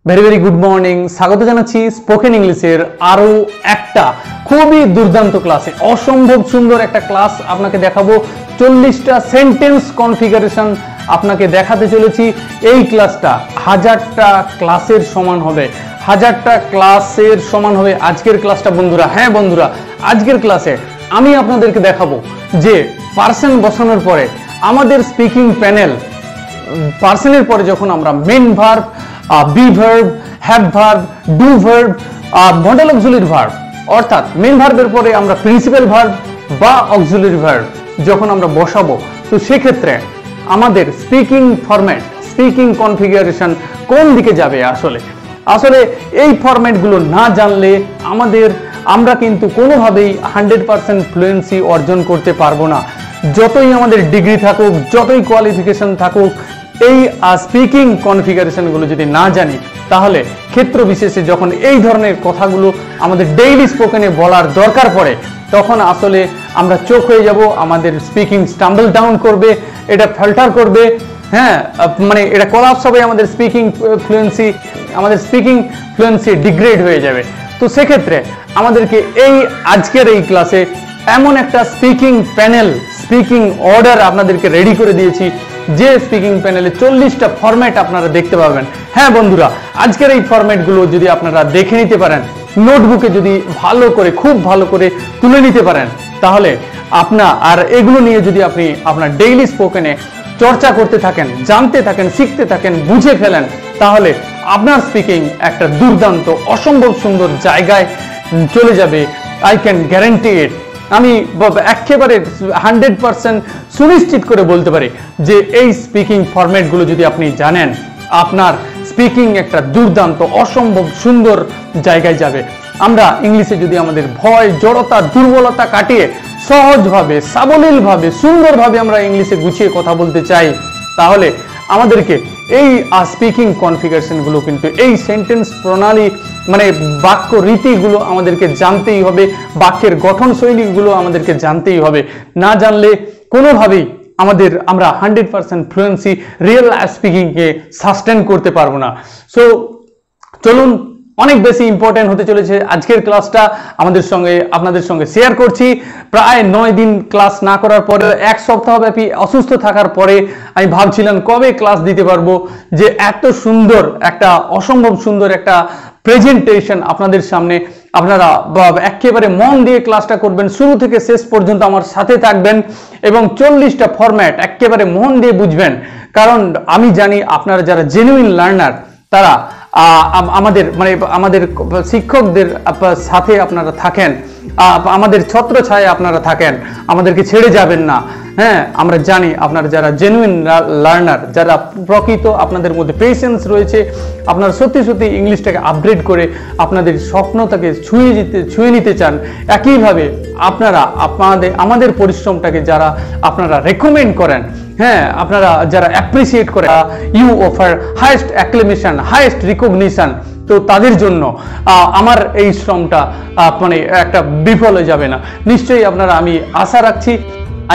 Very very good morning. স্বাগত জানাচ্ছি spoken ইংলিশের আরো একটা খুবই দুর্দান্ত ক্লাসে। অসম্ভব সুন্দর একটা ক্লাস আপনাকে দেখাবো। 40টা সেন্টেন্স কনফিগারেশন আপনাকে দেখাতে চলেছি। এই ক্লাসটা 1000টা ক্লাসের সমান হবে। 1000টা ক্লাসের সমান হবে আজকের ক্লাসটা বন্ধুরা। হ্যাঁ বন্ধুরা, আজকের ক্লাসে আমি আপনাদেরকে দেখাবো যে পার্সন বসানোর পরে আমাদের স্পিকিং প্যানেল, পার্সনের পরে যখন আমরা main verb, be verb, have verb, do verb, modal auxiliary verb, অর্থাৎ মেন ভার্বের পরে আমরা প্রিন্সিপাল ভার্ব বা অক্সিলারি ভার্ব যখন আমরা বসাবো, তো সেক্ষেত্রে আমাদের স্পিকিং ফরম্যাট, স্পিকিং কনফিগারেশন কোন দিকে যাবে। আসলে এই ফরম্যাটগুলো না জানলে আমরা কিন্তু কোনোভাবেই 100% ফ্লুয়েন্সি অর্জন করতে পারবো না। যতই আমাদের ডিগ্রি থাকুক, যতই কোয়ালিফিকেশন থাকুক, এই স্পিকিং কনফিগারেশনগুলো যদি না জানি, তাহলে ক্ষেত্র বিশেষে যখন এই ধরনের কথাগুলো আমাদের ডেইলি স্পোকেনে বলার দরকার পড়ে, তখন আসলে আমরা চোখ হয়ে যাব। আমাদের স্পিকিং স্টাম্বল ডাউন করবে, এটা ফিল্টার করবে, হ্যাঁ, মানে এটা কোলাপস হবে। আমাদের স্পিকিং ফ্লুয়েন্সি ডিগ্রেড হয়ে যাবে। তো সেক্ষেত্রে আমাদেরকে আজকের এই ক্লাসে এমন একটা স্পিকিং প্যানেল, স্পিকিং অর্ডার আপনাদেরকে রেডি করে দিয়েছি, যে স্পিকিং প্যানেলে 40টা ফরম্যাট আপনারা দেখতে পাবেন। হ্যাঁ বন্ধুরা, আজকের এই ফরম্যাটগুলো যদি আপনারা দেখে নিতে পারেন, নোটবুকে যদি খুব ভালো করে তুলে নিতে পারেন, তাহলে এগুলো নিয়ে যদি আপনি আপনার ডেইলি স্পোকেনে চর্চা করতে থাকেন, জানতে থাকেন, শিখতে থাকেন, বুঝে ফেলেন, তাহলে আপনার স্পিকিং একটা দুর্দান্ত, অসম্ভব সুন্দর জায়গায় চলে যাবে। আই ক্যান গ্যারান্টি ইট। আমি একেবারে 100% সুনিশ্চিত করে বলতে পারি যে এই স্পিকিং ফরম্যাটগুলো যদি আপনি জানেন, আপনার স্পিকিং একটা দুর্দান্ত, অসম্ভব সুন্দর জায়গায় যাবে। আমরা ইংলিশে যদি আমাদের ভয়, জড়তা, দুর্বলতা কাটিয়ে সহজভাবে, সাবলীলভাবে, সুন্দরভাবে আমরা ইংলিশে গুছিয়ে কথা বলতে চাই, তাহলে আমাদেরকে এই স্পিকিং কনফিগারেশনগুলো কিন্তু, এই সেন্টেন্স প্রণালী মানে বাক্য রীতিগুলো আমাদেরকে জানতেই হবে। বাক্যের গঠন শৈলীগুলো আমাদেরকে জানতেই হবে। না জানলে কোনোভাবেই আমরা 100% ফ্লুয়েন্সি, রিয়েল স্পিকিংকে সাস্টেন করতে পারবো না। সো চলুন, অনেক বেশি ইম্পর্টেন্ট হতে চলেছে আজকের ক্লাসটা। আপনাদের সঙ্গে শেয়ার করছি। প্রায় 9 দিন ক্লাস না করার পরে, 1 সপ্তাহ ব্যাপী অসুস্থ থাকার পরে আমি ভাবছিলাম কবে ক্লাস দিতে পারবো, যে এত সুন্দর একটা, অসম্ভব সুন্দর একটা প্রেজেন্টেশন আপনাদের সামনে। আপনারা একেবারে মন দিয়ে ক্লাসটা করবেন, শুরু থেকে শেষ পর্যন্ত আমার সাথে থাকবেন এবং 40টা ফরম্যাট একেবারে মন দিয়ে বুঝবেন। কারণ আমি জানি আপনারা যারা জেনুইন লার্নার, তারা আমাদের শিক্ষকদের সাথে আপনারা থাকেন, আমাদের ছত্র ছায়ে আপনারা থাকেন, আমাদেরকে ছেড়ে যাবেন না। হ্যাঁ, আমরা জানি আপনারা যারা জেনুইন লার্নার, যারা প্রকৃত, আপনাদের মধ্যে পেশেন্স রয়েছে, আপনারা সত্যি সত্যি ইংলিশটাকে আপগ্রেড করে আপনাদের স্বপ্নটাকে ছুঁয়ে নিতে চান। একইভাবে আমাদের পরিশ্রমটাকে যারা আপনারা রেকমেন্ড করেন, হ্যাঁ, আপনারা যারা অ্যাপ্রিসিয়েট করে, you offer highest acclamation, highest recognition, তো তাদের জন্য আমার এই শ্রমটা একটা বিফল হয়ে যাবে না। নিশ্চয়ই আমি আশা রাখছি।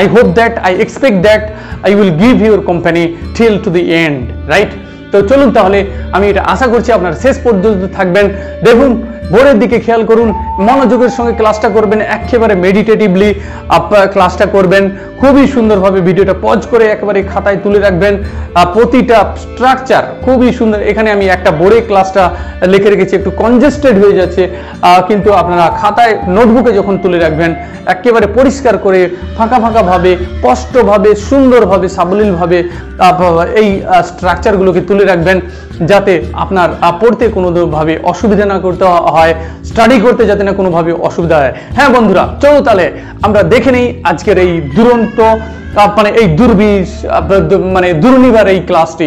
I hope that, I expect that I will give your company till to the end, right? তো চলুন, তাহলে আমি এটা আশা করছি আপনারা শেষ পর্যন্ত থাকবেন। দেখুন, বোর্ডের দিকে খেয়াল করুন, মনোযোগের সঙ্গে ক্লাসটা করবেন, একেবারে মেডিটেটিভলি ক্লাসটা করবেন। খুবই সুন্দরভাবে ভিডিওটা পজ করে একেবারে খাতায় তুলে রাখবেন। প্রতিটা স্ট্রাকচার খুবই সুন্দর। এখানে আমি একটা বোর্ডে ক্লাসটা লিখে রেখেছি, একটু কনজেস্টেড হয়ে যাচ্ছে, কিন্তু আপনারা খাতায়, নোটবুকে যখন তুলে রাখবেন, একেবারে পরিষ্কার করে, ফাঁকা ভাবে, স্পষ্টভাবে, সুন্দরভাবে, সাবলীলভাবে এই স্ট্রাকচারগুলোকে তুলে রাখবেন, যাতে আপনার পড়তে কোনোভাবে অসুবিধা না করতে হয়, স্টাডি করতে যাতে না কোনোভাবে অসুবিধা হয়। হ্যাঁ বন্ধুরা, চলো তাহলে আমরা দেখে নেই আজকের এই দুরন্ত, এই দুর্নিবার এই ক্লাসটি।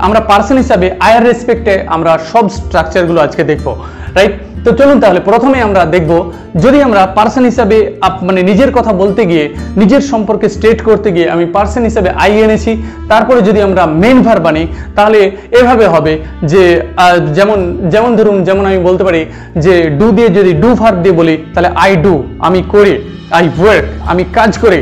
আমরা পার্সন হিসাবে আয়ার রেসপেক্টে আমরা সব স্ট্রাকচারগুলো আজকে দেখবো, রাইট? তো চলুন তাহলে প্রথমে আমরা দেখব, যদি আমরা পার্সন হিসাবে নিজের কথা বলতে গিয়ে, নিজের সম্পর্কে স্টেট করতে গিয়ে আমি পার্সন হিসাবে আই এনেছি, তারপরে যদি আমরা মেন ভার্ব আনি, তাহলে এভাবে হবে যে যেমন আমি বলতে পারি যে ডু দিয়ে যদি ডু ভার্ব দিয়ে বলি, তাহলে আই ডু, আমি করি, আই ওয়ার্ক, আমি কাজ করি,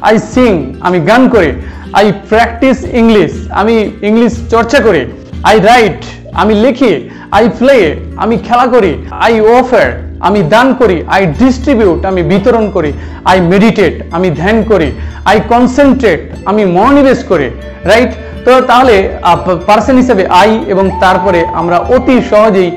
আই সিং, আমি গান করি, আই প্র্যাকটিস ইংলিশ, আমি ইংলিশ চর্চা করি, আই রাইট, আমি লিখি, আই প্লে আমি খেলা করি, আই অফার আমি দান করি, আই ডিস্ট্রিবিউট আমি বিতরণ করি, আই মেডিটেট আমি ধ্যান করি, আই কনসেন্ট্রেট আমি মনোনিবেশ করি, রাইট? তো তাহলে পার্সন হিসেবে আই এবং তারপরে আমরা অতি সহজেই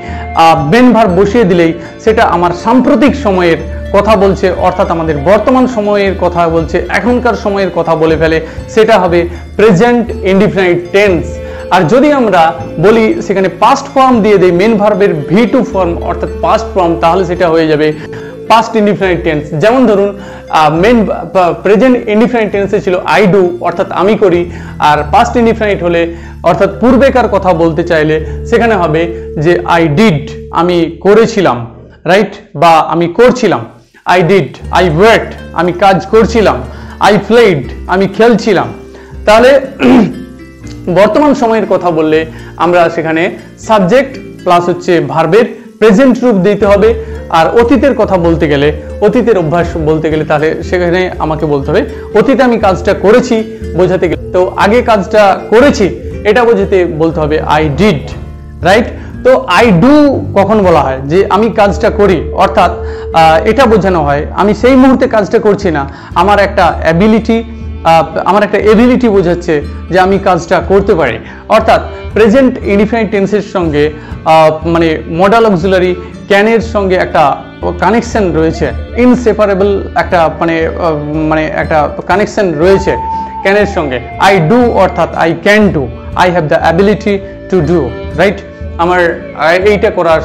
মেন ভার্ব বসিয়ে দিলেই সেটা আমার সাম্প্রতিক সময়ের কথা বলছে, অর্থাৎ আমাদের বর্তমান সময়ের কথা বলছে, এখনকার সময়ের কথা বলে ফেলে, সেটা হবে প্রেজেন্ট ইনডিফিনাইট টেন্স। আর যদি আমরা বলি সেখানে পাস্ট ফর্ম দিয়ে দেই মেন ভার্বের V2 ফর্ম অর্থাৎ পাস্ট ফর্ম, তাহলে সেটা হয়ে যাবে পাস্ট ইনডিফিনাইট টেন্স। যেমন ধরুন মেন প্রেজেন্ট ইনডিফিনাইট টেন্সে ছিল আই ডু অর্থাৎ আমি করি, আর পাস্ট ইনডিফিনাইট হলে অর্থাৎ পূর্বেকার কথা বলতে চাইলে সেখানে হবে যে আই ডিড আমি করেছিলাম, রাইট? বা আমি করছিলাম, আই ডিড, আই ওয়ার্কড আমি কাজ করছিলাম, আই প্লেড আমি খেলছিলাম। তাহলে বর্তমান সময়ের কথা বললে আমরা সেখানে সাবজেক্ট প্লাস হচ্ছে ভার্বের প্রেজেন্ট রূপ দিতে হবে। আর অতীতের কথা বলতে গেলে, অতীতের অভ্যাস বলতে গেলে তাহলে সেখানে আমাকে বলতে হবে অতীতে আমি কাজটা করেছি বোঝাতে গেলে, তো আগে কাজটা করেছি এটা বোঝাতে বলতে হবে আই ডিড, রাইট? তো আই ডু কখন বলা হয়? যে আমি কাজটা করি, অর্থাৎ এটা বোঝানো হয় আমি সেই মুহূর্তে কাজটা করছি না, আমার একটা এবিলিটি বোঝাচ্ছে যে আমি কাজটা করতে পারি। অর্থাৎ প্রেজেন্ট ইনডিফিনাইট টেন্সের সঙ্গে মানে মডাল অক্সিলারি ক্যানের সঙ্গে একটা কানেকশন রয়েছে, ইনসেপারেবল একটা মানে একটা কানেকশন রয়েছে ক্যানের সঙ্গে। আই ডু অর্থাৎ I can do, I have the ability to do, right? আমার এইটা করার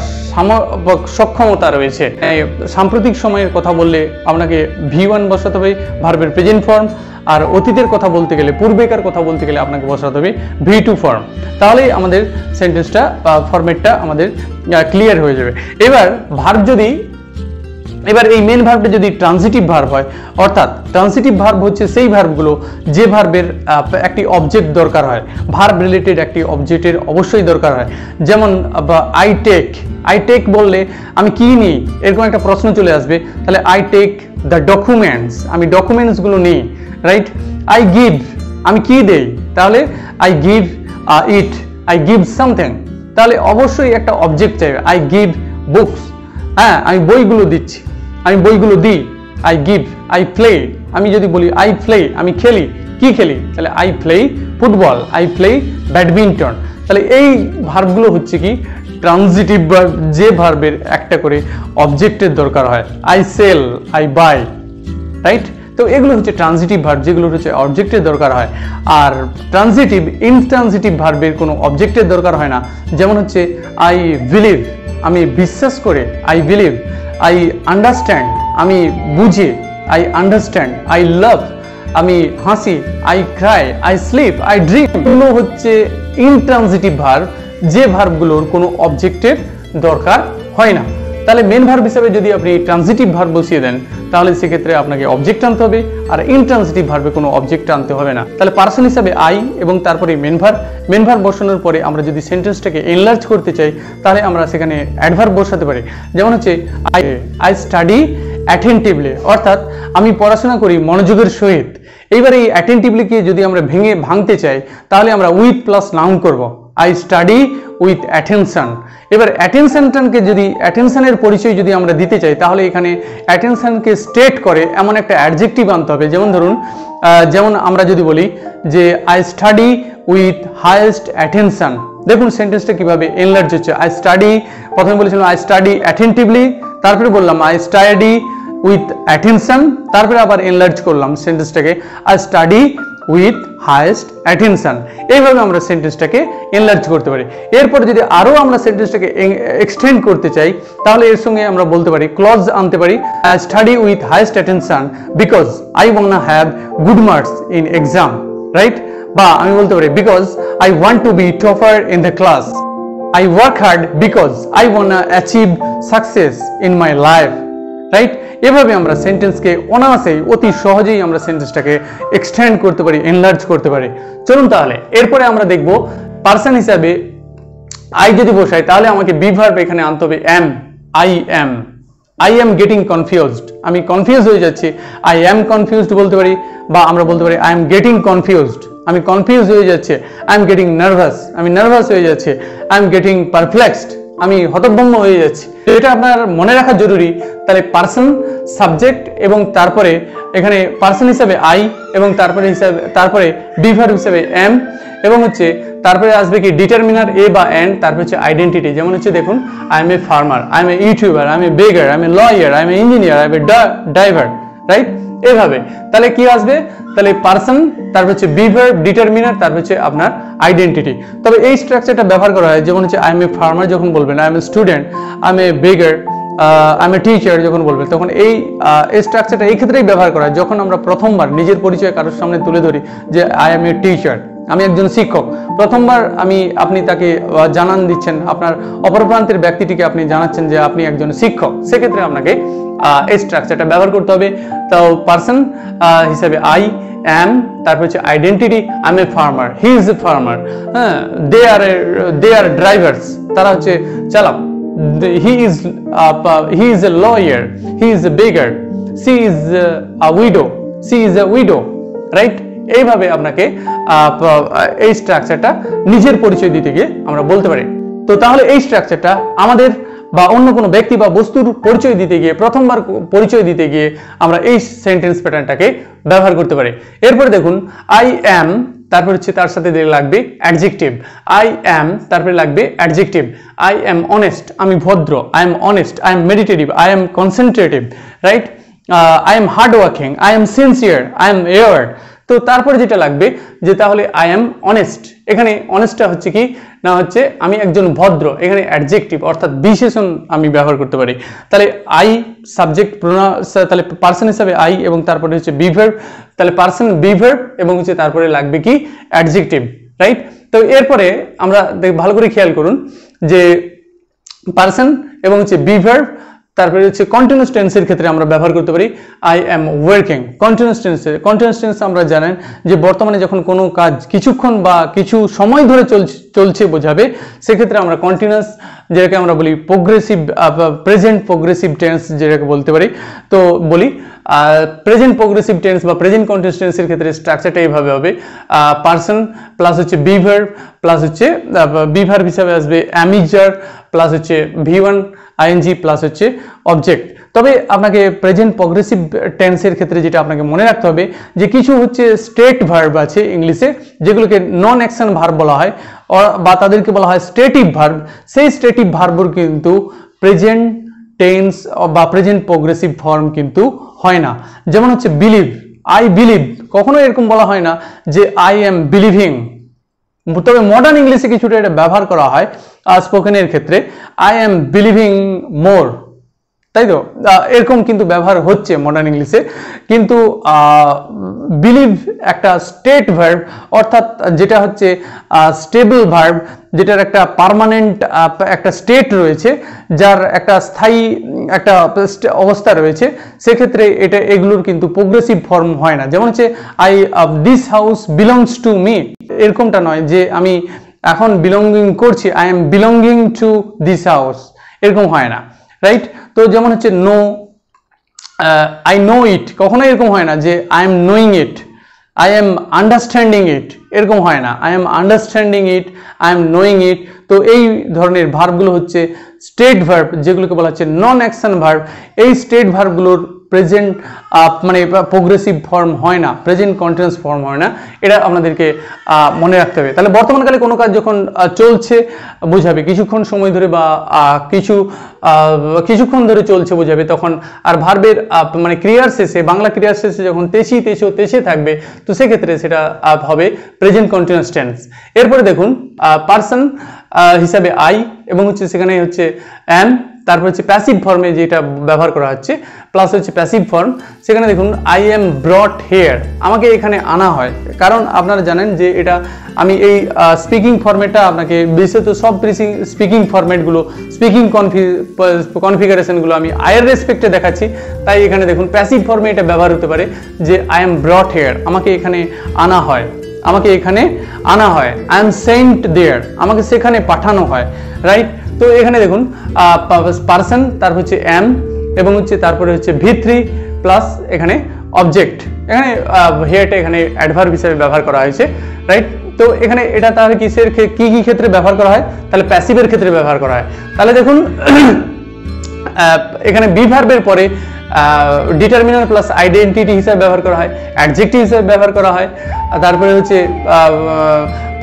সক্ষমতা রয়েছে। সাম্প্রতিক সময়ের কথা বললে আপনাকে V1 বসাতে হবে ভার্বের প্রেজেন্ট ফর্ম, আর অতীতের কথা বলতে গেলে, পূর্বেকার কথা বলতে গেলে আপনাকে বসাতে হবে V2 ফর্ম। তাহলেই আমাদের সেন্টেন্সটা ফরম্যাটটা আমাদের ক্লিয়ার হয়ে যাবে। এবার এই মেন ভার্বটা যদি ট্রানজিটিভ ভার্ব হয়, অর্থাৎ ট্রানজিটিভ ভার্ব হচ্ছে সেই ভার্বগুলো যে ভার্বের একটি অবজেক্ট দরকার হয়, ভার্ব রিলেটেড একটি অবজেক্টের অবশ্যই দরকার হয়। যেমন আই টেক বললে আমি কি নিই এরকম একটা প্রশ্ন চলে আসবে, তাহলে আই টেক দ্য ডকুমেন্টস আমি ডকুমেন্টসগুলো নিই, রাইট? আই গিভ আমি কি দেই, তাহলে I give it, I give something, তাহলে অবশ্যই একটা অবজেক্ট চাইবে। আই গিভ বুকস, হ্যাঁ আমি বইগুলো দিচ্ছি, আমি বইগুলো দিই। আই গিভ, আই প্লে আমি যদি বলি আই প্লে আমি খেলি, কি খেলি, তাহলে I play football, I play badminton. তাহলে এই ভার্বগুলো হচ্ছে কি ট্রানজিটিভ ভার্ব, যে ভার্বের একটা করে অবজেক্টের দরকার হয়। I sell, I buy, right? তো এগুলো হচ্ছে ট্রানজিটিভ ভার্ব যেগুলো হচ্ছে অবজেক্টের দরকার হয়। আর ট্রানজিটিভ ইনট্রানজিটিভ ভার্বের কোনো অবজেক্টের দরকার হয় না। যেমন হচ্ছে আই বিলিভ আমি বিশ্বাস করে, আই বিলিভ, আই আন্ডারস্ট্যান্ড আমি বুঝি, আই আন্ডারস্ট্যান্ড, আই লাভ আমি হাসি, I Cry, I sleep, I dream. এগুলো হচ্ছে ইনট্রানজিটিভ ভার্ব, যে ভার্বগুলোর কোনো অবজেক্টের দরকার হয় না। তাহলে মেন ভার্ব হিসেবে যদি আপনি ট্রানজিটিভ ভার্ব বসিয়ে দেন তাহলে সেক্ষেত্রে আপনাকে অবজেক্ট আনতে হবে, আর ইনট্রানজিটিভ ভার্বে কোনো অবজেক্ট আনতে হবে না। তাহলে পার্সন হিসাবে আই এবং তারপরে মেন ভার্ব বসানোর পরে আমরা যদি সেন্টেন্সটাকে এনলার্জ করতে চাই তাহলে আমরা সেখানে অ্যাডভার্ব বসাতে পারি। যেমন হচ্ছে আই স্টাডি অ্যাটেন্টিভলি, অর্থাৎ আমি পড়াশোনা করি মনোযোগের সহিত। এইবার এই অ্যাটেন্টিভলিকে যদি আমরা ভাঙতে চাই তাহলে আমরা উইথ প্লাস নাউন করব, আই স্টাডি উইথ অ্যাটেনশন। এবার অ্যাটেনশনটাকে যদি অ্যাটেনশনের পরিচয় যদি আমরা দিতে চাই তাহলে এখানে অ্যাটেনশনকে স্টেট করে এমন একটা অ্যাডজেক্টিভ আনতে হবে। যেমন আমরা যদি বলি যে I study with highest attention, দেখুন সেন্টেন্সটা কিভাবে এনলার্জ হচ্ছে। আই স্টাডি, প্রথমে বলেছিলাম আই স্টাডি অ্যাটেন্টিভলি, তারপরে বললাম আই স্টাডি উইথ অ্যাটেনশন, তারপরে আবার এনলার্জ করলাম সেন্টেন্সটাকে I study with highest attention. এইভাবে আমরা সেন্টেন্সটাকে এনলার্জ করতে পারি। এরপর যদি আরও আমরা সেন্টেন্সটাকে এক্সটেন্ড করতে চাই তাহলে এর সঙ্গে আমরা বলতে পারি, ক্লজ আনতে পারি, I study with highest attention because I want have good marks in exam, right? বা আমি বলতে পারি because I want to be topper in the class, I work hard because I want achieve success in my life, right? এভাবে আমরা সেন্টেন্সকে অনায়াসেই অতি সহজেই আমরা সেন্টেন্সটাকে এক্সটেন্ড করতে পারি, এনলার্জ করতে পারি। চলুন তাহলে এরপরে আমরা দেখব পার্সন হিসাবে আই যদি বসাই তাহলে আমাকে বি ভার্ব এখানে আনতে হবে am, I am getting confused, আমি কনফিউজ হয়ে যাচ্ছি, আই এম কনফিউজড বলতে পারি, বা আমরা বলতে পারি আই এম গেটিং কনফিউজড, আমি কনফিউজ হয়ে যাচ্ছে, আই এম গেটিং নার্ভাস, আমি নার্ভাস হয়ে যাচ্ছে, আই এম গেটিং পারপ্লেক্সড, আমি হতভম্ব হয়ে যাচ্ছি। এটা আপনার মনে রাখা জরুরি। তাহলে পার্সন, সাবজেক্ট এবং তারপরে এখানে পার্সন হিসাবে আই এবং তারপরে বি ভার্ব হিসাবে এম এবং হচ্ছে তারপরে আসবে কি ডিটারমিনার এ বা এন্ড, তারপর হচ্ছে আইডেন্টিটি। যেমন হচ্ছে দেখুন, I M a farmer, I M A YouTuber, I M A বেগার, I M a lawyer, I M A engineer, I M A driver, right? এভাবে তাহলে কি আসবে, তাহলে পার্সন, তারপর হচ্ছে বি ভার্ব, ডিটারমিনার, তারপর হচ্ছে আপনার আইডেন্টিটি। তবে এই স্ট্রাকচারটা ব্যবহার করা হয় যেমন হচ্ছে আই এম এ ফার্মার যখন বলবেন, I M a student, I M A বেগার, I M a teacher যখন বলবেন, তখন এই স্ট্রাকচারটা এই ক্ষেত্রেই ব্যবহার করা হয় যখন আমরা প্রথমবার নিজের পরিচয় কারোর সামনে তুলে ধরি যে আই এম এ টিচার, আমি একজন শিক্ষক। প্রথমবার আপনি তাকে জানান দিচ্ছেন, আপনার অপরপ্রান্তের ব্যক্তিটিকে আপনি জানাচ্ছেন যে আপনি একজন শিক্ষক, সেক্ষেত্রে আপনাকে এই স্ট্রাকচারটা ব্যবহার করতে হবে। তো পার্সন হিসাবে আই এম, তারপর হচ্ছে identity, I M a farmer, he is a farmer, হ্যাঁ, দে আর ড্রাইভার্স, তারা হচ্ছে চালক, he is a lawyer, he is a beggar, she is a widow, right? এইভাবে আপনাকে এই স্ট্রাকচারটা নিজের পরিচয় দিতে গিয়ে আমরা বলতে পারি। তো তাহলে এই স্ট্রাকচারটা আমাদের বা অন্য কোনো ব্যক্তি বা বস্তুর পরিচয় দিতে গিয়ে, প্রথমবার পরিচয় দিতে গিয়ে আমরা এই সেন্টেন্স প্যাটার্নটাকে ব্যবহার করতে পারি। এরপরে দেখুন, আই অ্যাম, তারপর হচ্ছে তার সাথে লাগবে অ্যাডজেক্টিভ, আই অ্যাম, তারপরে লাগবে অ্যাডজেক্টিভ, আই অ্যাম অনেস্ট, আমি ভদ্র, I am honest, I am meditative, I am concentrative, right? I am hard working, I am sincere, I am aired. তো তারপরে যেটা লাগবে যে তাহলে আই এম অনেস্ট, এখানে অনেস্টটা হচ্ছে কি না, হচ্ছে আমি একজন ভদ্র, এখানে অ্যাডজেক্টিভ অর্থাৎ বিশেষণ আমি ব্যবহার করতে পারি। তাহলে আই সাবজেক্ট, তাহলে পার্সন হিসাবে আই এবং তারপরে হচ্ছে বি ভার্ব, তাহলে পার্সন বি ভার্ব এবং হচ্ছে তারপরে লাগবে কি অ্যাডজেক্টিভ, রাইট? তো এরপরে আমরা ভালো করে খেয়াল করুন যে পার্সন এবং হচ্ছে বি ভার্ব, তারপরে হচ্ছে কন্টিনিউয়াস টেন্সের ক্ষেত্রে আমরা ব্যবহার করতে পারি I am working. Continuous tense আমরা জানেন যে বর্তমানে যখন কোনো কাজ কিছুক্ষণ বা কিছু সময় ধরে চলছে বোঝাবে, সেক্ষেত্রে আমরা কন্টিনিউয়াস, যেটাকে আমরা বলি প্রোগ্রেসিভ, প্রেজেন্ট প্রোগ্রেসিভ টেন্স যেটাকে বলতে পারি। তো বলি প্রেজেন্ট প্রোগ্রেসিভ টেন্স বা প্রেজেন্ট কন্টিনিউয়াস টেন্সের ক্ষেত্রে স্ট্রাকচারটা এইভাবে হবে, পার্সন প্লাস হচ্ছে বি ভার্ব প্লাস হচ্ছে বি ভার্ব হিসাবে আসবে অ্যামিজার প্লাস হচ্ছে ভি1 আইএনজি প্লাস হচ্ছে অবজেক্ট। তবে আপনাকে প্রেজেন্ট প্রোগ্রেসিভ টেন্সের ক্ষেত্রে যেটা আপনাকে মনে রাখতে হবে যে কিছু হচ্ছে স্টেট ভার্ব আছে ইংলিশে, যেগুলোকে নন অ্যাকশন ভার্ব বলা হয় বা তাদেরকে বলা হয় স্টেটিভ ভার্ব। সেই স্টেটিভ ভার্বর কিন্তু প্রেজেন্ট টেন্স বা প্রেজেন্ট প্রোগ্রেসিভ ফর্ম কিন্তু হয় না। যেমন হচ্ছে বিলিভ, আই বিলিভ, কখনো এরকম বলা হয় না যে আই এম বিলিভিং। তবে মডার্ন ইংলিশে কিছুটা এটা ব্যবহার করা হয় স্পোকেনের ক্ষেত্রে, আই এম বিলিভিং মোর, তাই তো এরকম কিন্তু ব্যবহার হচ্ছে মডার্ন ইংলিশে। কিন্তু বিলিভ একটা স্টেট ভার্ব, অর্থাৎ যেটা হচ্ছে স্টেবল ভার্ব, যেটার একটা পার্মানেন্ট একটা স্টেট রয়েছে, যার একটা স্থায়ী একটা অবস্থা রয়েছে, সেক্ষেত্রে এগুলোর কিন্তু প্রোগ্রেসিভ ফর্ম হয় না। যেমন হচ্ছে I this house belongs to me, এরকমটা নয় যে আমি এখন বিলঙ্গিং করছি, I am belonging to this house, এরকম হয় না, রাইট? তো যেমন হচ্ছে নো, আই নো ইট, কখনো এরকম হয় না যে I am knowing it, I am understanding it, এরকম হয় না, I am understanding it, I am knowing it. তো এই ধরনের ভার্বগুলো হচ্ছে স্টেট ভার্ব, যেগুলোকে বলা হচ্ছে নন অ্যাকশন ভার্ব। এই স্টেট ভার্বগুলোর প্রেজেন্ট মানে প্রোগ্রেসিভ ফর্ম হয় না, প্রেজেন্ট কন্টিনিউয়াস ফর্ম হয় না, এটা আপনাদেরকে মনে রাখতে হবে। তাহলে বর্তমানকালে কোনো কাজ যখন চলছে বোঝাবে, কিছুক্ষণ সময় ধরে বা কিছুক্ষণ ধরে চলছে বোঝাবে, তখন আর ভার্বের মানে ক্রিয়ার শেষে, বাংলা ক্রিয়ার শেষে যখন তেছে থাকবে, তো সেক্ষেত্রে সেটা হবে প্রেজেন্ট কন্টিনিউয়াস টেন্স। এরপরে দেখুন পার্সন হিসাবে আই এবং হচ্ছে সেখানে হচ্ছে অ্যাম, তারপর হচ্ছে প্যাসিভ ফর্মে যেটা ব্যবহার করা হচ্ছে প্লাস হচ্ছে প্যাসিভ ফর্ম, সেখানে দেখুন আই এম ব্রট হেয়ার, আমাকে এখানে আনা হয়। কারণ আপনারা জানেন যে এটা আমি এই স্পিকিং ফর্মেটটা আপনাকে বিশেষত সব স্পিকিং ফর্মেটগুলো, স্পিকিং কনফিগারেশনগুলো আমি আয়ের রেসপেক্টে দেখাচ্ছি, তাই এখানে দেখুন প্যাসিভ ফর্মে এটা ব্যবহার হতে পারে যে আই এম ব্রট হেয়ার, আমাকে এখানে আনা হয়, আমাকে এখানে আনা হয়, আই এম সেন্ট দেয়ার, আমাকে সেখানে পাঠানো হয়, রাইট? তো এখানে দেখুন পার্সন, তারপর হচ্ছে এম এবং হচ্ছে তারপরে হচ্ছে ভি3 প্লাস এখানে অবজেক্ট, এখানে হেয়ারটা এখানে অ্যাডভার্ব হিসেবে ব্যবহার করা হয়েছে, রাইট। তো এখানে এটা তাহলে কিসের কি কি ক্ষেত্রে ব্যবহার করা হয়, তাহলে প্যাসিভের ক্ষেত্রে ব্যবহার করা হয়। তাহলে দেখুন এখানে বি ভার্বের পরে ডিটারমিনার প্লাস আইডেন্টিটি হিসেবে ব্যবহার করা হয়, অ্যাডজেক্টিভ হিসেবে ব্যবহার করা হয়, তারপরে হচ্ছে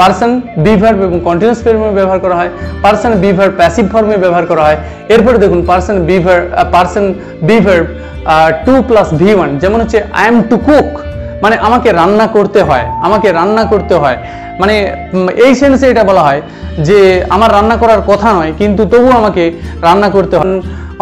পারসন বি ভার্ব এবং কন্টিনিউয়াস ফর্মে ব্যবহার করা হয়, পারসন বি ভার্ব প্যাসিভ ফর্মে ব্যবহার করা হয়। এরপরে দেখুন পারসন বি ভার্ব 2 + V1, যেমন হচ্ছে আই এম টু কুক, মানে আমাকে রান্না করতে হয়, আমাকে রান্না করতে হয়, মানে এই সেন্সে এটা বলা হয় যে আমার রান্না করার কথা নয় কিন্তু তবু আমাকে রান্না করতে হয়।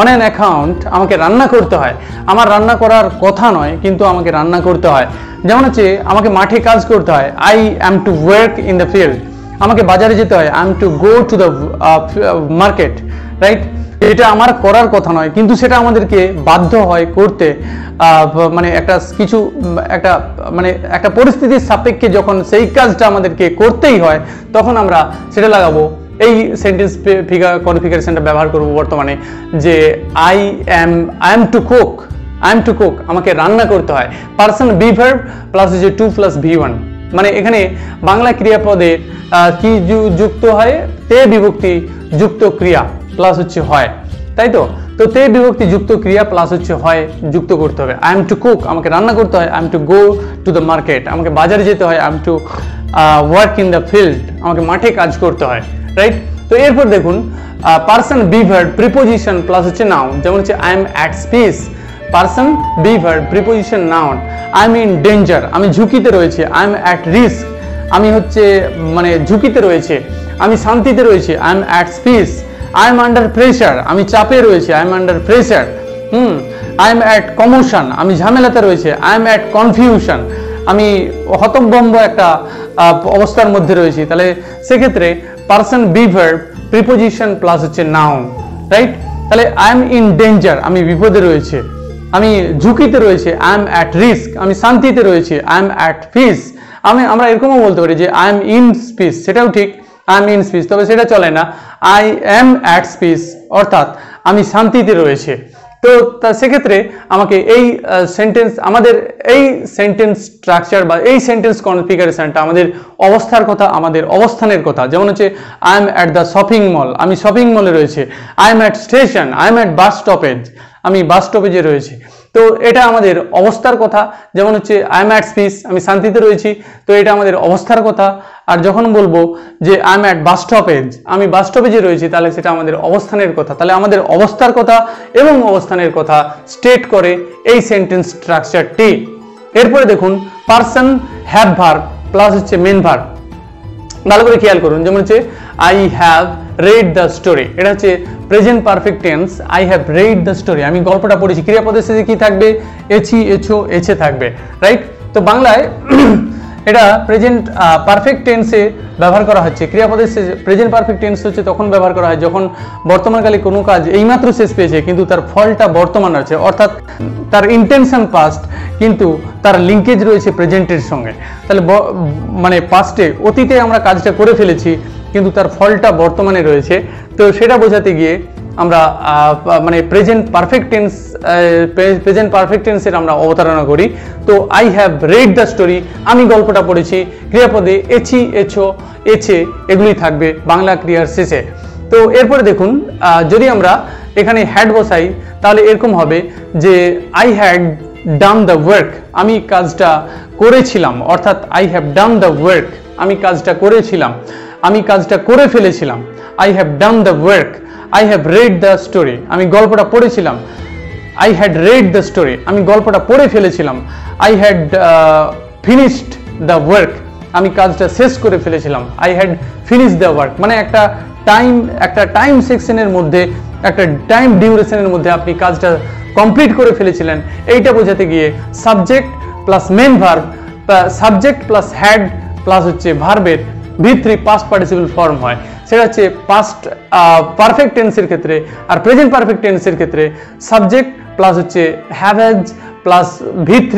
অন অ্যান অ্যাকাউন্ট, আমাকে রান্না করতে হয়, আমার রান্না করার কথা নয় কিন্তু আমাকে রান্না করতে হয়। যেমন হচ্ছে আমাকে মাঠে কাজ করতে হয়, I am to work in the field, আমাকে বাজারে যেতে হয়, I am to go to the market, right. এটা আমার করার কথা নয় কিন্তু সেটা আমাদেরকে বাধ্য হয় করতে, মানে একটা পরিস্থিতির সাপেক্ষে যখন সেই কাজটা আমাদেরকে করতেই হয় তখন আমরা সেটা লাগাবো, এই সেন্টেন্স কনফিগারেশনটা ব্যবহার করব বর্তমানে, যে আই এম টু কুক, আমাকে রান্না করতে হয়। পারসন বি ভার্ব প্লাস হচ্ছে 2 + V1, মানে এখানে বাংলা ক্রিয়াপদে কি যুক্ত হয়, তে বিভক্তি যুক্ত ক্রিয়া প্লাস হচ্ছে হয়, তাই তো। তো তে বিভক্তি যুক্ত ক্রিয়া প্লাস হচ্ছে হয় যুক্ত করতে হবে। আই এম টু কুক, আমাকে রান্না করতে হয়, I am to go to the market, আমাকে বাজারে যেতে হয়, I am to work in the field, আমাকে মাঠে কাজ করতে হয়, রাইট। তো এরপর দেখুন person be verb preposition plus হচ্ছে নাউন, যেমন হচ্ছে I am at peace, person be verb preposition noun, I am in danger, আমি ঝুঁকিতে রয়েছে, আই এম অ্যাট রিস্ক, আমি হচ্ছে মানে ঝুঁকিতে রয়েছে, আমি শান্তিতে রয়েছে, I am at peace, I am under pressure, আমি চাপে রয়েছে, I am under pressure, I am at commotion, আমি ঝামেলাতে রয়েছে, আই এম অ্যাট কনফিউশন, আমি হতভম্ব একটা অবস্থার মধ্যে রয়েছি। তাহলে সেক্ষেত্রে person be verb preposition plus হচ্ছে নাউন, রাইট। তাহলে আই এম ইন ডেঞ্জার, আমি বিপদে রয়েছে, আমি ঝুঁকিতে রয়েছে, আই এম অ্যাট রিস্ক, আমি শান্তিতে রয়েছে, আই এম অ্যাট পিস। আমরা এরকমও বলতে পারি যে আই এম ইন পিস, সেটাও ঠিক, আই এম ইন পিস, তবে সেটা চলে না, আই এম অ্যাট পিস অর্থাৎ আমি শান্তিতে রয়েছে। তো সেক্ষেত্রে আমাকে এই আমাদের এই সেন্টেন্স স্ট্রাকচার বা এই সেন্টেন্স কনফিগারেশনটা আমাদের অবস্থার কথা, আমাদের অবস্থানের কথা। যেমন হচ্ছে I am at the shopping mall, আমি শপিং মলে রয়েছে, I am at station, I am at bus stoppage, আমি বাস স্টপেজে রয়েছি। তো এটা আমাদের অবস্থার কথা। যেমন হচ্ছে আই এম অ্যাট পিস, আমি শান্তিতে রয়েছি, তো এটা আমাদের অবস্থার কথা। আর যখন বলবো যে I M at bus stoppage, আমি বাস স্টপেজে রয়েছি, তাহলে সেটা আমাদের অবস্থানের কথা। তাহলে আমাদের অবস্থার কথা এবং অবস্থানের কথা স্টেট করে এই সেন্টেন্স স্ট্রাকচারটি। এরপরে দেখুন পারসন হ্যাভ ভার্ব প্লাস হচ্ছে মেন ভার্ব, ভালো করে খেয়াল করুন। যেমন হচ্ছে I have read the story, এটা হচ্ছে present perfect tense, I have read the story, আমি গল্পটা পড়েছি। ক্রিয়াপদের শেষে কি থাকবে, এছি, এছো, এছে থাকবে, রাইট। তো বাংলায় এটা প্রেজেন্ট পারফেক্ট টেন্সে ব্যবহার করা হচ্ছে। ক্রিয়াপদের শেষে প্রেজেন্ট পারফেক্ট টেন্স হচ্ছে তখন ব্যবহার করা হয় যখন বর্তমানকালে কোনো কাজ এইমাত্র শেষ পেয়েছে কিন্তু তার ফলটা বর্তমান আছে, অর্থাৎ তার ইন্টেনশন পাস্ট কিন্তু তার লিঙ্কেজ রয়েছে প্রেজেন্টের সঙ্গে। তাহলে মানে পাস্টে, অতীতে আমরা কাজটা করে ফেলেছি কিন্তু তার ফলটা বর্তমানে রয়েছে। তো সেটা বোঝাতে গিয়ে আমরা মানে প্রেজেন্ট পারফেক্ট টেন্সের আমরা অবতারণা করি। তো I have read the story, আমি গল্পটা পড়েছি। ক্রিয়াপদে এছি, এছো, এছে এগুলি থাকবে বাংলা ক্রিয়ার শেষে। তো এরপরে দেখুন যদি আমরা এখানে হ্যাড বসাই তাহলে এরকম হবে যে I had done the work, আমি কাজটা করেছিলাম, অর্থাৎ I have done the work, আমি কাজটা করেছিলাম, আমি কাজটা করে ফেলেছিলাম। I have done the work, I have read the story, আমি গল্পটা পড়েছিলাম। I had red the story, আমি গল্পটা পড়ে ফেলেছিলাম। I had finished the work, আমি কাজটা শেষ করে ফেলেছিলাম। I had finished the work মানে একটা টাইম সেকশনের মধ্যে, একটা টাইম ডিউরেশনের মধ্যে আপনি কাজটা কমপ্লিট করে ফেলেছিলেন। এইটা বোঝাতে গিয়ে subject plus main verb, subject plus had plus হচ্ছে ভার্বের V3 পাস্ট পার্টিসিপল ফর্ম হয়। সেটা হচ্ছে পাস্ট পারফেক্ট টেন্সের ক্ষেত্রে। আর প্রেজেন্ট পারফেক্ট টেন্সের ক্ষেত্রে সাবজেক্ট প্লাস হচ্ছে হ্যাভেজ প্লাস V3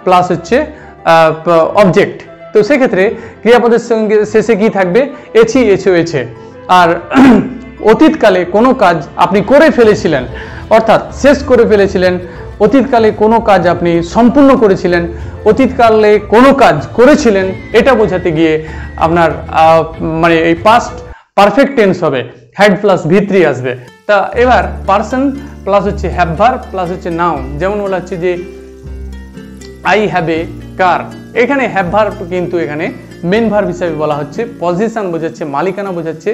প্লাস হচ্ছে অবজেক্ট। তো সেক্ষেত্রে ক্রিয়াপদের সঙ্গে শেষে কি থাকবে, এছি, এছো, এছে। আর অতীতকালে কোনো কাজ আপনি করে ফেলেছিলেন, অর্থাৎ শেষ করে ফেলেছিলেন, অতীতকালে কোনো কাজ আপনি সম্পূর্ণ করেছিলেন, অতীতকালে কোনো কাজ করেছিলেন, এটা বোঝাতে গিয়ে আপনার মানে এই পাস্ট পারফেক্ট টেন্স হবে, হ্যাড প্লাস V3 আসবে। তা এবার পারসন প্লাস হচ্ছে হ্যাভ ভার্ব প্লাস হচ্ছে নাউন, যেমন বলা হচ্ছে যে আই হ্যাভ এ কার, এখানে হ্যাভ ভার্ব কিন্তু এখানে মেন ভার্ব হিসাবে বলা হচ্ছে, পজিশন বোঝাচ্ছে, মালিকানা বোঝাচ্ছে,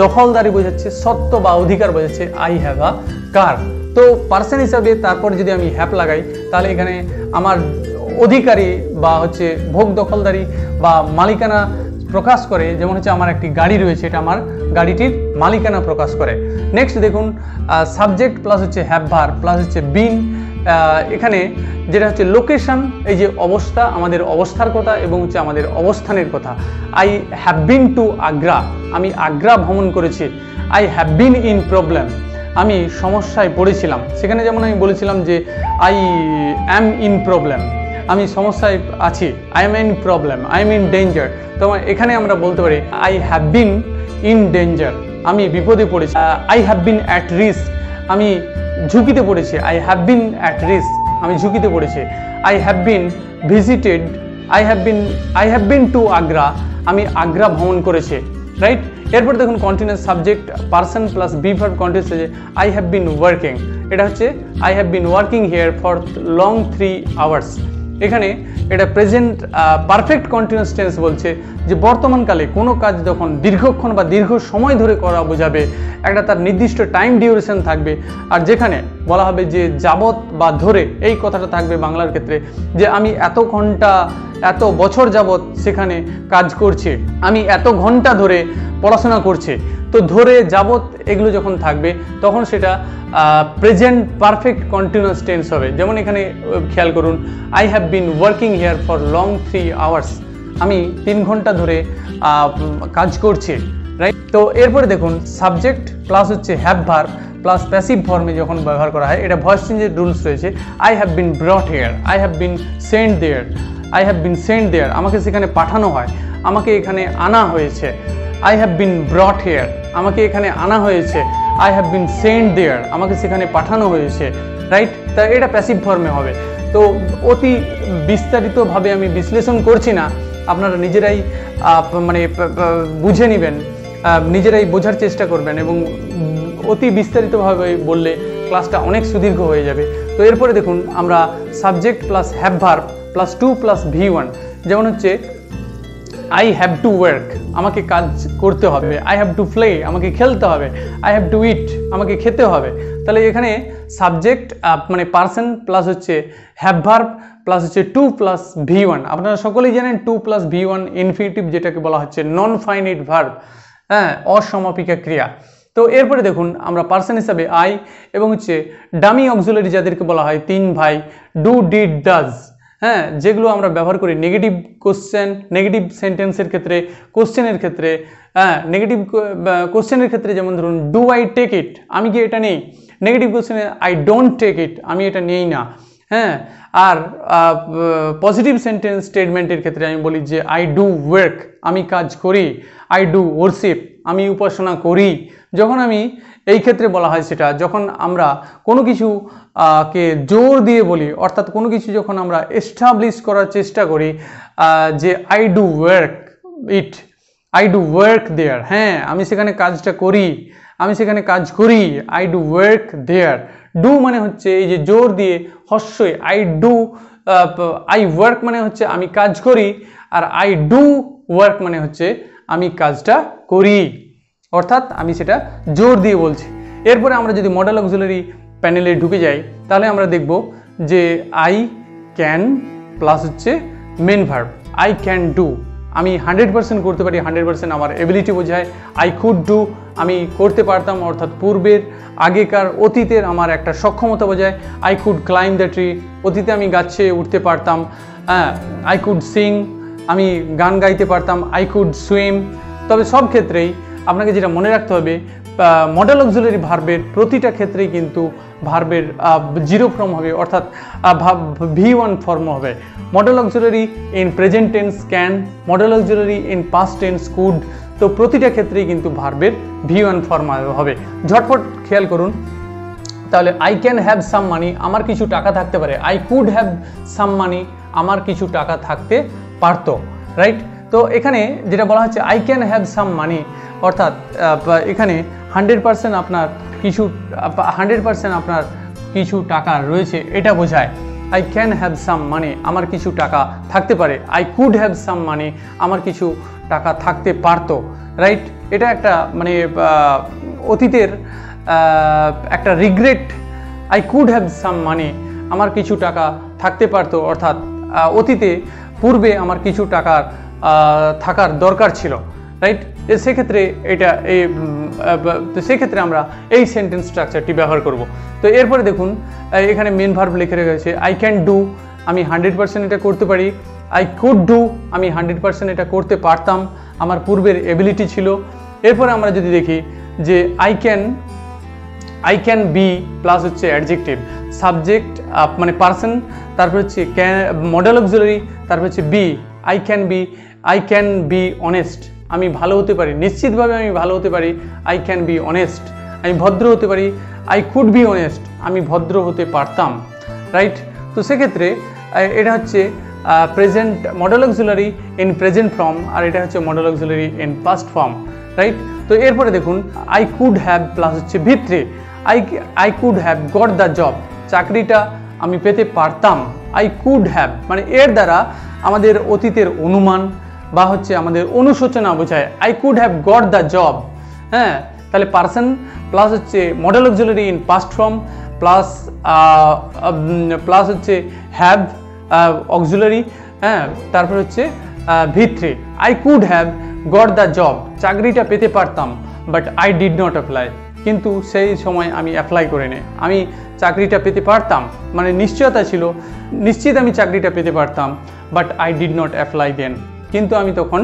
দখলদারি বোঝাচ্ছে, সত্ত্ব বা অধিকার বোঝাচ্ছে আই হ্যাভ আ কার। তো পার্সন হিসাবে তারপর যদি আমি হ্যাভ লাগাই তাহলে এখানে আমার অধিকারী বা হচ্ছে ভোগ দখলদারি বা মালিকানা প্রকাশ করে, যেমন হচ্ছে আমার একটি গাড়ি রয়েছে, এটা আমার গাড়িটির মালিকানা প্রকাশ করে। নেক্সট দেখুন সাবজেক্ট প্লাস হচ্ছে হ্যাভ ভার্ব প্লাস হচ্ছে বিন, এখানে যেটা হচ্ছে লোকেশন, এই যে অবস্থা, আমাদের অবস্থার কথা এবং হচ্ছে আমাদের অবস্থানের কথা। I have been to Agra, আমি আগ্রা ভ্রমণ করেছি। I have been in problem, আমি সমস্যায় পড়েছিলাম। সেখানে যেমন আমি বলেছিলাম যে আই অ্যাম ইন প্রবলেম, আমি সমস্যায় আছি, I am in problem, I am in danger. তো এখানে আমরা বলতে পারি I have been in danger, আমি বিপদে পড়েছি। I have bin at risk, আমি ঝুঁকিতে পড়েছি। I have bin at risk, আমি ঝুঁকিতে পড়েছি। I have bin visited, I have been to Agra, আমি আগ্রা ভ্রমণ করেছি, রাইট। এরপর দেখুন continuous subject person plus be verb continuous আছে, আই হ্যাভ বিন ওয়ার্কিং, এটা হচ্ছে I have been working here for long 3 hours. এখানে এটা প্রেজেন্ট পারফেক্ট কন্টিনিউয়াস টেন্স বলছে যে বর্তমানকালে কোনো কাজ যখন দীর্ঘক্ষণ বা দীর্ঘ সময় ধরে করা বোঝাবে, একটা তার নির্দিষ্ট টাইম ডিউরেশন থাকবে। আর যেখানে বলা হবে যে যাবত বা ধরে, এই কথাটা থাকবে বাংলার ক্ষেত্রে যে আমি এত ঘন্টা এত বছর যাবত সেখানে কাজ করছি, আমি এত ঘন্টা ধরে পড়াশোনা করছি। তো ধরে যাবত এগুলো যখন থাকবে তখন সেটা প্রেজেন্ট পারফেক্ট কন্টিনিউয়াস টেন্স হবে। যেমন এখানে খেয়াল করুন, I have been working here for long 3 hours, আমি 3 ঘন্টা ধরে কাজ করছি, রাইট। তো এরপরে দেখুন সাবজেক্ট প্লাস হচ্ছে হ্যাভ ভার্ব প্লাস প্যাসিভ ফর্মে যখন ব্যবহার করা হয়, এটা ভয়েস চেঞ্জের রুলস রয়েছে। I have been brought here, I have been sent there, I have been sent there, আমাকে সেখানে পাঠানো হয়, আমাকে এখানে আনা হয়েছে। I have been brought here, আমাকে এখানে আনা হয়েছে। I have been sent there, আমাকে সেখানে পাঠানো হয়েছে, রাইট। তা এটা প্যাসিভ ফর্মে হবে। তো অতি বিস্তারিতভাবে আমি বিশ্লেষণ করছি না, আপনারা নিজেরাই মানে বুঝে নেবেন, নিজেরাই বোঝার চেষ্টা করবেন, এবং অতি বিস্তারিতভাবে বললে ক্লাসটা অনেক সুদীর্ঘ হয়ে যাবে। তো এরপরে দেখুন আমরা subject plus have verb plus 2 plus V1, যেমন হচ্ছে আই হ্যাভ টু ওয়ার্ক, আমাকে কাজ করতে হবে। আই হ্যাভ টু প্লে, আমাকে খেলতে হবে। আই হ্যাভ টু ইট, আমাকে খেতে হবে। তাহলে এখানে সাবজেক্ট মানে পারসন প্লাস হচ্ছে হ্যাভ ভার্ব প্লাস হচ্ছে 2 প্লাস V1। আপনারা সকলেই জানেন 2 প্লাস V1 ইনফিনিটিভ, যেটাকে বলা হচ্ছে নন ফাইনাইট ভার্ব, হ্যাঁ, অসমাপিকা ক্রিয়া। তো এরপরে দেখুন আমরা পারসন হিসাবে আই এবং হচ্ছে ডামি অক্সিলারি যাদেরকে বলা হয় 3 ভাই, ডু, ডিড, ডাজ, হ্যাঁ, যেগুলো আমরা ব্যবহার করি নেগেটিভ কোশ্চেন, নেগেটিভ সেন্টেন্সের ক্ষেত্রে, কোশ্চেনের ক্ষেত্রে, হ্যাঁ, নেগেটিভ কোশ্চেনের ক্ষেত্রে যেমন ধরুন ডু আই টেক ইট, আমি কি এটা নেই। নেগেটিভ কোশ্চেনে আই ডোন্ট টেক ইট, আমি এটা নেই না, হ্যাঁ। আর পজিটিভ সেন্টেন্স স্টেটমেন্টের ক্ষেত্রে আমি বলি যে আই ডু ওয়ার্ক, আমি কাজ করি। আই ডু ওয়ার্শিপ, আমি উপাসনা করি। যখন আমি এই ক্ষেত্রে বলা হয় সেটা যখন আমরা কোনো কিছু কে জোর দিয়ে বলি, অর্থাৎ কোনো কিছু যখন আমরা এস্টাবলিশ করার চেষ্টা করি যে I do work it, I do work there, হ্যাঁ, আমি সেখানে কাজটা করি, আমি সেখানে কাজ করি। I do work there. Do মানে হচ্ছে এই যে জোর দিয়ে হস্যই, আই ডু, আই ওয়ার্ক মানে হচ্ছে আমি কাজ করি, আর আই ডু ওয়ার্ক মানে হচ্ছে আমি কাজটা করি, অর্থাৎ আমি সেটা জোর দিয়ে বলছি। এরপরে আমরা যদি মডেল অক্সিলারি প্যানেলে ঢুকে যাই তাহলে আমরা দেখব যে আই ক্যান প্লাস হচ্ছে main verb, I can do, আমি 100% করতে পারি, 100% আমার এবিলিটি বোঝায়। আই কুড ডু, আমি করতে পারতাম, অর্থাৎ পূর্বের, আগেকার, অতীতের আমার একটা সক্ষমতা বোঝায়। I could climb the tree, অতীতে আমি গাছে উঠতে পারতাম। হ্যাঁ, আই কুড সিং, আমি গান গাইতে পারতাম। I could swim. তবে সব ক্ষেত্রেই আপনাকে যেটা মনে রাখতে হবে, মডেল অক্সিলারি ভার্বের প্রতিটা ক্ষেত্রেই কিন্তু ভার্বের 0 ফর্ম হবে, অর্থাৎ V1 ফর্ম হবে। Model auxiliary in present tense can, model auxiliary in past tense could. তো প্রতিটা ক্ষেত্রেই কিন্তু ভার্বের V1 ফর্ম হবে। ঝটফট খেয়াল করুন, তাহলে I can have some money, আমার কিছু টাকা থাকতে পারে। I could have some money, আমার কিছু টাকা থাকতে পারতো, রাইট। তো এখানে যেটা বলা হচ্ছে আই ক্যান হ্যাভ সাম মানি, অর্থাৎ এখানে 100% আপনার কিছু 100% আপনার কিছু টাকা রয়েছে এটা বোঝায়। I can have some money, আমার কিছু টাকা থাকতে পারে। I could have some money, আমার কিছু টাকা থাকতে পারতো, রাইট। এটা একটা মানে অতীতের একটা regret. I could have some money, আমার কিছু টাকা থাকতে পারতো, অর্থাৎ অতীতে পূর্বে আমার কিছু টাকার থাকার দরকার ছিল, রাইট। সেক্ষেত্রে এটা সেক্ষেত্রে আমরা এই সেন্টেন্স স্ট্রাকচারটি ব্যবহার করব। তো এরপরে দেখুন এখানে মেন ভার্ব লিখে রেখেছে। আই ক্যান ডু, আমি 100% এটা করতে পারি। আই কুড ডু, আমি 100% এটা করতে পারতাম, আমার পূর্বের এবিলিটি ছিল। এরপরে আমরা যদি দেখি যে আই ক্যান বি প্লাস হচ্ছে অ্যাডজেক্টিভ, সাবজেক্ট মানে পার্সন, তারপর হচ্ছে মডেল অক্সিলারি, তারপর হচ্ছে be. I can be honest, আমি ভালো হতে পারি, নিশ্চিতভাবে আমি ভালো হতে পারি। আই ক্যান বি অনেস্ট, আমি ভদ্র হতে পারি। আই কুড বি অনেস্ট, আমি ভদ্র হতে পারতাম, রাইট। তো সেক্ষেত্রে এটা হচ্ছে present modal auxiliary in present form, আর এটা হচ্ছে modal auxiliary in past form, right. তো এরপরে দেখুন আই কুড হ্যাভ প্লাস হচ্ছে ভিত্রে। I could have got the job, চাকরিটা আমি পেতে পারতাম। আই কুড হ্যাভ মানে এর দ্বারা আমাদের অতীতের অনুমান বা হচ্ছে আমাদের অনুশোচনা বোঝায়। I could have got the job, হ্যাঁ। তাহলে পার্সন প্লাস হচ্ছে modal auxiliary in past form plus হচ্ছে হ্যাভ অক্সিলারি, হ্যাঁ, তারপর হচ্ছে ভিত্রে। I could have got the job, চাকরিটা পেতে পারতাম, but I did not apply, কিন্তু সেই সময় আমি অ্যাপ্লাই করিনি। আমি চাকরিটা পেতে পারতাম মানে নিশ্চয়তা ছিল, নিশ্চিত আমি চাকরিটা পেতে পারতাম, but I did not apply then, কিন্তু আমি তখন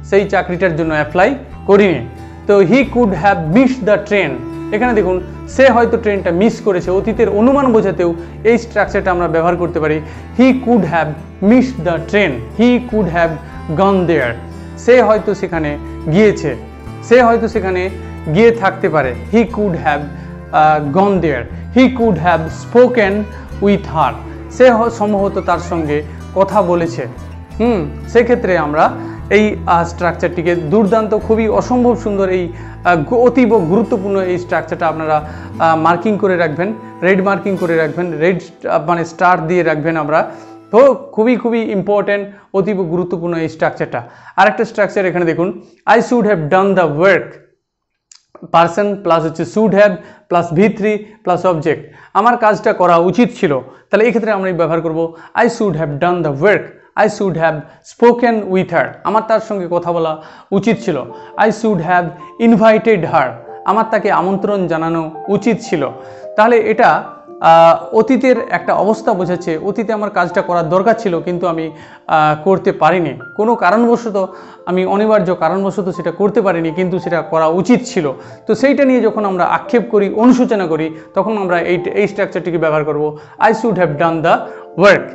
সেই চাকরিটার জন্য অ্যাপ্লাই করিনি। তো he could have missed the train, এখানে দেখুন সে হয়তো ট্রেনটা মিস করেছে, অতীতের অনুমান বোঝাতেও এই স্ট্রাকচারটা আমরা ব্যবহার করতে পারি। He could have missed the train, he could have gone there, সে হয়তো সেখানে গিয়েছে, সে হয়তো সেখানে গিয়ে থাকতে পারে। He could have gone there. He could have spoken with her, সে সম্ভবত তার সঙ্গে কথা বলেছে। সেক্ষেত্রে আমরা এই স্ট্রাকচারটিকে দুর্দান্ত, খুবই অসম্ভব সুন্দর, এই অতীব গুরুত্বপূর্ণ এই স্ট্রাকচারটা আপনারা মার্কিং করে রাখবেন, রেড মার্কিং করে রাখবেন, রেড মানে স্টার দিয়ে রাখবেন আমরা। তো খুবই ইম্পর্টেন্ট, অতীব গুরুত্বপূর্ণ এই স্ট্রাকচারটা। আরেকটা স্ট্রাকচার এখানে দেখুন, I should have done the work, person plus হচ্ছে should have plus V3 plus object, আমার কাজটা করা উচিত ছিল। তাহলে এই ক্ষেত্রে আমরা ব্যবহার করব I should have done the work. I should have spoken with হার, আমার তার সঙ্গে কথা বলা উচিত ছিল। আই শুড হ্যাভ ইনভাইটেড হার, আমার তাকে আমন্ত্রণ জানানো উচিত ছিল। তাহলে এটা অতীতের একটা অবস্থা বোঝাচ্ছে, অতীতে আমার কাজটা করার দরকার ছিল কিন্তু আমি করতে পারিনি, কোনো কারণবশত, আমি অনিবার্য কারণবশত সেটা করতে পারিনি, কিন্তু সেটা করা উচিত ছিল। তো সেইটা নিয়ে যখন আমরা আক্ষেপ করি, অনুশোচনা করি, তখন আমরা এই স্ট্রাকচারটিকে ব্যবহার করব, I should have done the work.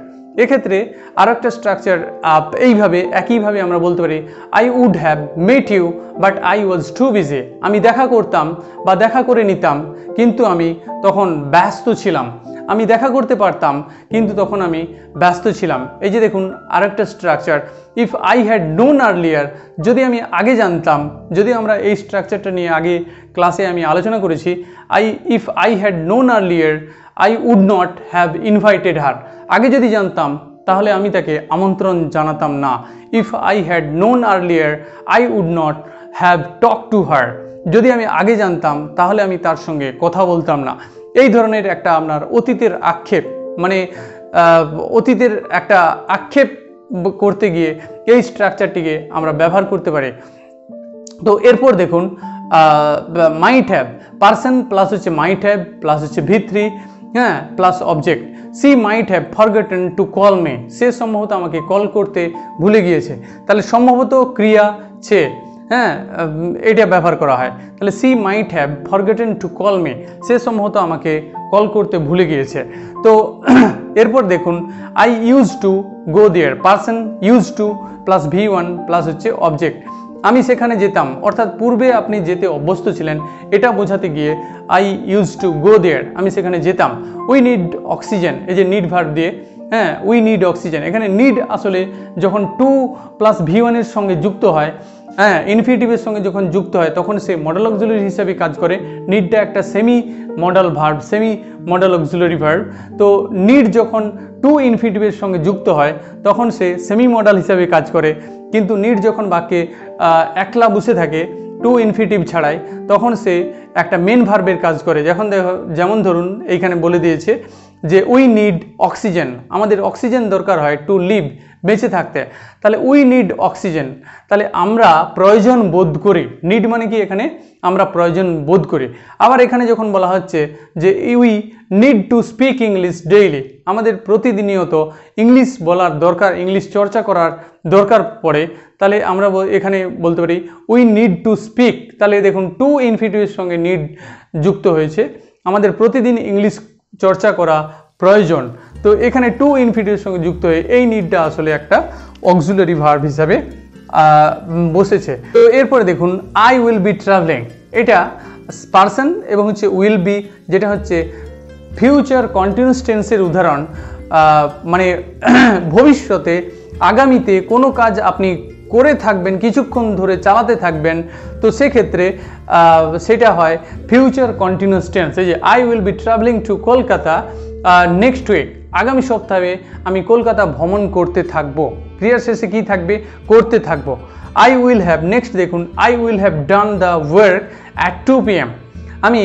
এক্ষেত্রে আরও একটা স্ট্রাকচার একইভাবে আমরা বলতে পারি, I would have met you but I was too busy, আমি দেখা করতাম বা দেখা করে নিতাম, কিন্তু আমি তখন ব্যস্ত ছিলাম। আমি দেখা করতে পারতাম, কিন্তু তখন আমি ব্যস্ত ছিলাম। এই যে দেখুন আরেকটা structure, if I had known earlier, যদি আমি আগে জানতাম, যদি আমরা এই স্ট্রাকচারটা নিয়ে আগে ক্লাসে আমি আলোচনা করেছি। If I had known earlier I would not have invited her, আগে যদি জানতাম তাহলে আমি তাকে আমন্ত্রণ জানাতাম না। If I had known earlier I would not have talk to her, যদি আমি আগে জানতাম তাহলে আমি তার সঙ্গে কথা বলতাম না। এই ধরনের একটা আপনার অতীতের আক্ষেপ, মানে অতীতের একটা আক্ষেপ করতে গিয়ে এই স্ট্রাকচারটিকে আমরা ব্যবহার করতে পারি। তো এরপর দেখুন মাইট হ্যাভ, পার্সন প্লাস হচ্ছে মাইট হ্যাভ প্লাস হচ্ছে ভি3, হ্যাঁ, plus object. She might have forgotten to call me, সে সম্ভবত আমাকে কল করতে ভুলে গিয়েছে। তাহলে সম্ভবত ক্রিয়া ছে, হ্যাঁ, এটা ব্যবহার করা হয়। তাহলে she might have forgotten to call me, সে সম্ভবত আমাকে কল করতে ভুলে গিয়েছে। তো এরপর দেখুন I use to go there, person use to plus V one plus হচ্ছে অবজেক্ট। আমি সেখানে যেতাম, অর্থাৎ পূর্বে আপনি যেতে অভ্যস্ত ছিলেন, এটা বোঝাতে গিয়ে আই ইউজ টু গো দেয়ার, আমি সেখানে যেতাম। উই নিড অক্সিজেন, এই যে নিড ভার্ব দিয়ে, হ্যাঁ, উই নিড অক্সিজেন, এখানে নিড আসলে যখন টু প্লাস V1 এর সঙ্গে যুক্ত হয়, হ্যাঁ, ইনফিনিটিভের সঙ্গে যখন যুক্ত হয় তখন সে মডেল অক্সিলারি হিসাবে কাজ করে। নিডটা একটা semi modal verb, semi model auxiliary verb. তো নিড যখন টু ইনফিনিটিভের সঙ্গে যুক্ত হয় তখন সে সেমি মডেল হিসাবে কাজ করে, কিন্তু নিড যখন বাক্যে একলা বসে থাকে টু ইনফিনিটিভ ছাড়াই তখন সে একটা মেন ভার্বের কাজ করে। যেমন ধরুন এইখানে বলে দিয়েছে যে উই নিড অক্সিজেন, আমাদের অক্সিজেন দরকার হয় টু লিভ, বেঁচে থাকতে, তাহলে উই নিড অক্সিজেন, তাহলে আমরা প্রয়োজন বোধ করি। নিড মানে কি, এখানে আমরা প্রয়োজন বোধ করি। আবার এখানে যখন বলা হচ্ছে যে we need to speak English daily, আমাদের প্রতিদিনিয়ত ইংলিশ বলার দরকার, ইংলিশ চর্চা করার দরকার পড়ে, তাহলে আমরা এখানে বলতে পারি উই নিড টু স্পিক, তাহলে দেখুন টু ইনফিনিটিভের সঙ্গে নিড যুক্ত হয়েছে, আমাদের প্রতিদিন ইংলিশ চর্চা করা প্রয়োজন। তো এখানে টু ইনফিনিটিভের সঙ্গে যুক্ত হয়ে এই নিডটা আসলে একটা অক্সিলারি ভার্ব হিসাবে বসেছে। তো এরপরে দেখুন আই উইল বি ট্রাভেলিং, এটা পারসন এবং হচ্ছে উইল বি, যেটা হচ্ছে ফিউচার কন্টিনিউয়াস টেন্সের উদাহরণ, মানে ভবিষ্যতে আগামীতে কোনো কাজ আপনি করে থাকবেন, কিছুক্ষণ ধরে চালাতে থাকবেন, তো সেক্ষেত্রে সেটা হয় ফিউচার কন্টিনিউয়াস টেন্স। এই যে I will be travelling to Kolkata next week, আগামী সপ্তাহে আমি কলকাতা ভ্রমণ করতে থাকবো, ক্রিয়ার শেষে কি থাকবে, করতে থাকবো। আই উইল হ্যাভ, নেক্সট দেখুন I will have done the work at 2 PM, আমি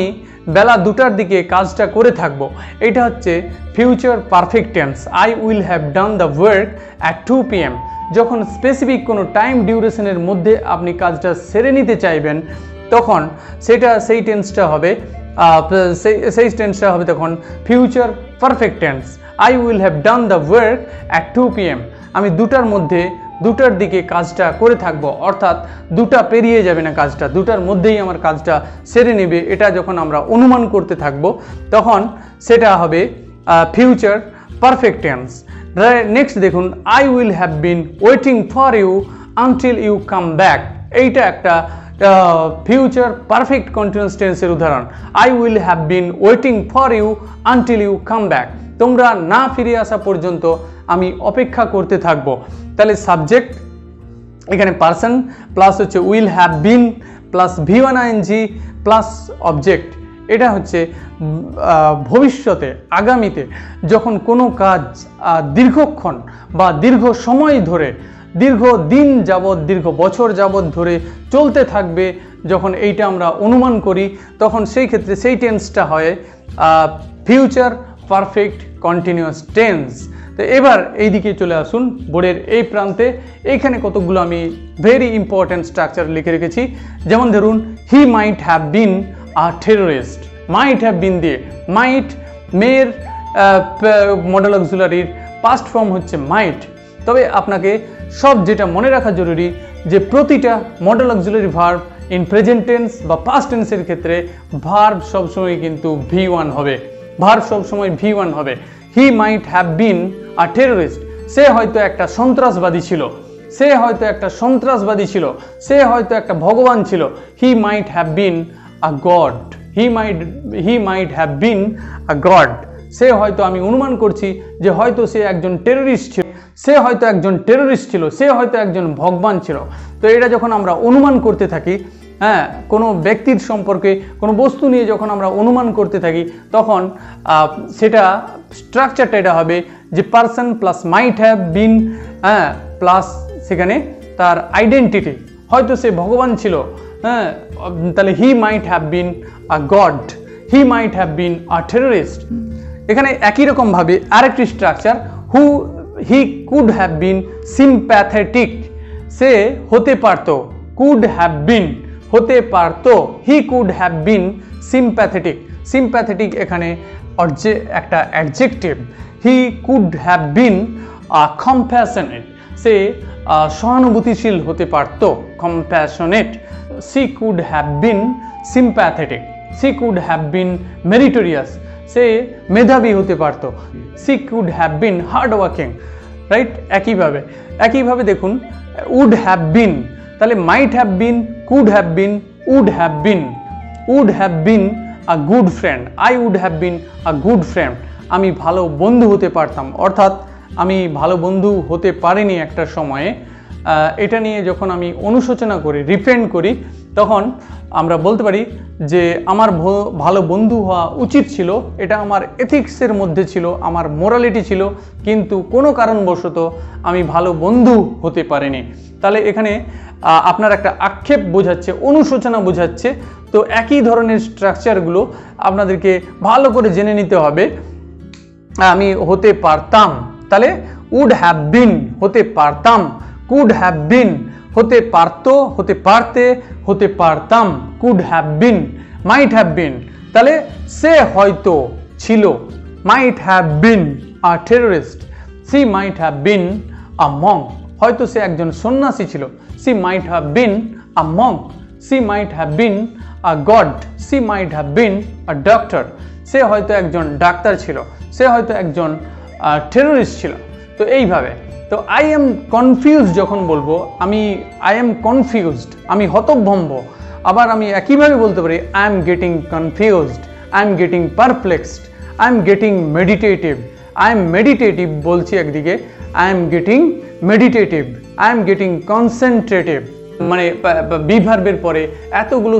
বেলা 2টার দিকে কাজটা করে থাকবো, এটা হচ্ছে future perfect tense. I will have done the work at 2 PM, যখন স্পেসিফিক কোনো টাইম ডিউরেশনের মধ্যে আপনি কাজটা সেরে নিতে চাইবেন তখন সেই টেন্সটা হবে তখন future perfect tense. I will have done the work at 2 PM, আমি 2টার দিকে কাজটা করে থাকবো, অর্থাৎ 2টা পেরিয়ে যাবে না, কাজটা 2টার মধ্যেই আমার কাজটা সেরে নেবে, এটা যখন আমরা অনুমান করতে থাকবো তখন সেটা হবে ফিউচার পারফেক্ট টেন্স। নেক্সট দেখুন I will have been waiting for you until you come back, এইটা একটা ফিউচার পারফেক্ট কন্টিনিউয়াস টেন্সের উদাহরণ। I will have been waiting for you until you come back, তোমরা না ফিরে আসা পর্যন্ত আমি অপেক্ষা করতে থাকবো। তাহলে সাবজেক্ট এখানে পারসন প্লাস হচ্ছে will have been plus V1 ING plus object, এটা হচ্ছে ভবিষ্যতে আগামীতে যখন কোনো কাজ দীর্ঘক্ষণ বা দীর্ঘ সময় ধরে, দীর্ঘ দিন যাবৎ, দীর্ঘ বছর যাবৎ ধরে চলতে থাকবে, যখন এইটা আমরা অনুমান করি তখন সেই ক্ষেত্রে সেই টেন্সটা হয় ফিউচার পারফেক্ট কন্টিনিউয়াস টেন্স। তো এবার এই দিকে চলে আসুন বোর্ডের এই প্রান্তে, এইখানে কতগুলো আমি ভেরি ইম্পর্ট্যান্ট স্ট্রাকচার লিখে রেখেছি। যেমন ধরুন he might have been a terrorist, might have been দিয়ে, মাইট মেয়ের মডেল অক্সিলারির পাস্ট ফর্ম হচ্ছে মাইট। তবে আপনাকে সব যেটা মনে রাখা জরুরি যে প্রতিটা model auxiliary verb in present tense বা পাস্ট টেন্সের ক্ষেত্রে ভার্ব সবসময় কিন্তু V1 হবে, ভার্ব সবসময় V1 হবে। হি might have been a terrorist, সে হয়তো একটা সন্ত্রাসবাদী ছিল, সে হয়তো একটা সন্ত্রাসবাদী ছিল, সে হয়তো একটা ভগবান ছিল। He might have been a god, he might have been a god, সে হয়তো, আমি অনুমান করছি যে হয়তো সে একজন টেররিস্ট ছিল, সে হয়তো একজন টেররিস্ট ছিল, সে হয়তো একজন ভগবান ছিল। তো এটা যখন আমরা অনুমান করতে থাকি, হ্যাঁ, কোনো ব্যক্তির সম্পর্কে, কোনো বস্তু নিয়ে যখন আমরা অনুমান করতে থাকি তখন সেটা স্ট্রাকচারটা এটা হবে যে পারসন প্লাস মাইট হ্যাভ বিন, হ্যাঁ, প্লাস সেখানে তার আইডেন্টিটি, হয়তো সে ভগবান ছিল, হ্যাঁ, তাহলে he might have been a god, he might have been a terrorist. এখানে একই রকমভাবে আরেকটি structure, he could have been sympathetic, সে হতে পারতো, কুড হ্যাভ বিন হতে পারতো, he could have been sympathetic. Sympathetic এখানে একটা adjective. He could have been compassionate, সে সহানুভূতিশীল হতে পারতো, compassionate. She could have been sympathetic, she could have been meritorious, সে মেধাবী হতে পারতো। She could have bin hard working, right. একইভাবে দেখুন উড হ্যাভ বিন, তাহলে might have been, could have been, would have been. Would have been a good friend, I would have been a good friend. আমি ভালো বন্ধু হতে পারতাম, অর্থাৎ আমি ভালো বন্ধু হতে পারিনি একটা সময়ে। এটা নিয়ে যখন আমি অনুশোচনা করি, রিপেন্ট করি, তখন আমরা বলতে পারি যে আমার ভালো বন্ধু হওয়া উচিত ছিল, এটা আমার এথিক্সের মধ্যে ছিল, আমার মোরালিটি ছিল, কিন্তু কোনো কারণবশত আমি ভালো বন্ধু হতে পারিনি। তাহলে এখানে আপনার একটা আক্ষেপ বোঝাচ্ছে, অনুশোচনা বোঝাচ্ছে। তো একই ধরনের স্ট্রাকচারগুলো আপনাদেরকে ভালো করে জেনে নিতে হবে। আমি হতে পারতাম, তাহলে উড হ্যাভ বিন হতে পারতাম, কুড হ্যাভ বিন হতে পারতো, হতে পারতে, হতে পারতাম, could have been. Might have been, তাহলে সে হয়তো ছিল, might have been a terrorist, she might have been a monk, হয়তো সে একজন সন্ন্যাসী ছিল, she might have been a monk, she might have been a god, she might have been a doctor, সে হয়তো একজন ডাক্তার ছিল, সে হয়তো একজন টেররিস্ট ছিল। তো এইভাবে, তো আই এম কনফিউজড যখন বলবো, আই এম কনফিউজড, আমি হতভম্ব। আবার আমি একইভাবে বলতে পারি I am getting confused, I am getting perplexed, I am getting meditative. I am meditative বলছি একদিকে, I am getting meditative, I am getting concentrative. মানে বি ভার্বের পরে এতগুলো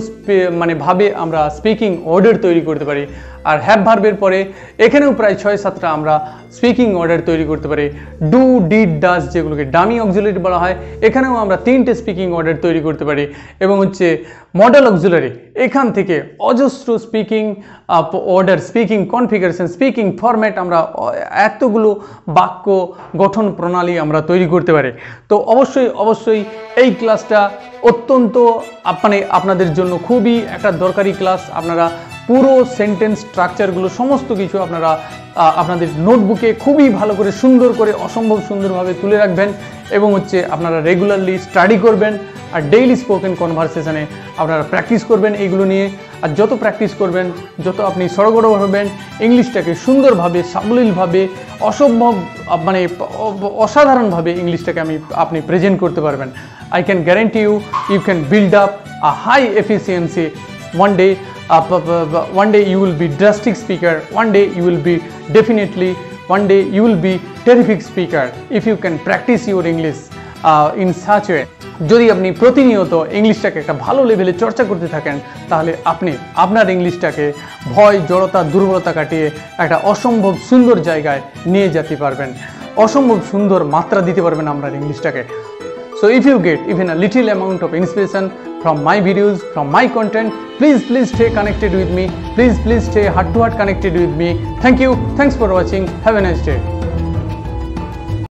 মানে ভাবে আমরা স্পিকিং অর্ডার তৈরি করতে পারি। আর হ্যাভ ভার্বের পরে এখানেও প্রায় 6-7টা আমরা স্পিকিং অর্ডার তৈরি করতে পারি। ডু, ডিড, ডাজ, যেগুলোকে ডামি অক্সিলারি বলা হয়, এখানেও আমরা 3টে স্পিকিং অর্ডার তৈরি করতে পারি। এবং হচ্ছে মডেল অক্সিলারি, এখান থেকে অজস্র speaking order, speaking configuration, speaking format, আমরা এতগুলো বাক্য গঠন প্রণালী আমরা তৈরি করতে পারি। তো অবশ্যই এই ক্লাসটা অত্যন্ত মানে আপনাদের জন্য খুবই একটা দরকারি ক্লাস। আপনারা পুরো সেন্টেন্স স্ট্রাকচারগুলো সমস্ত কিছু আপনারা আপনাদের নোটবুকে খুবই ভালো করে, সুন্দর করে, অসম্ভব সুন্দরভাবে তুলে রাখবেন এবং হচ্ছে আপনারা রেগুলারলি স্টাডি করবেন। আর ডেইলি স্পোকেন কনভারসেশনে আপনারা প্র্যাকটিস করবেন এইগুলো নিয়ে। আর যত প্র্যাকটিস করবেন, যত আপনি সড়গড় হবেন, ইংলিশটাকে সুন্দরভাবে, সাবলীলভাবে, অসম্ভব মানে অসাধারণভাবে ইংলিশটাকে আপনি প্রেজেন্ট করতে পারবেন। I can guarantee you can build up a high efficiency. One day you will be drastic speaker, one day you will be definitely, one day you will be terrific speaker if you can practice your English in such way. যদি আপনি প্রতিনিয়ত ইংলিশটাকে একটা ভালো লেভেলে চর্চা করতে থাকেন, তাহলে আপনি আপনার ইংলিশটাকে ভয়, জড়তা, দুর্বলতা কাটিয়ে একটা অসম্ভব সুন্দর জায়গায় নিয়ে যেতে পারবেন, অসম্ভব সুন্দর মাত্রা দিতে পারবেন আপনার ইংলিশটাকে। So if you get even a little amount of inspiration from my videos, from my content, please stay connected with me. Please stay heart to heart connected with me. Thank you. Thanks for watching. Have a nice day.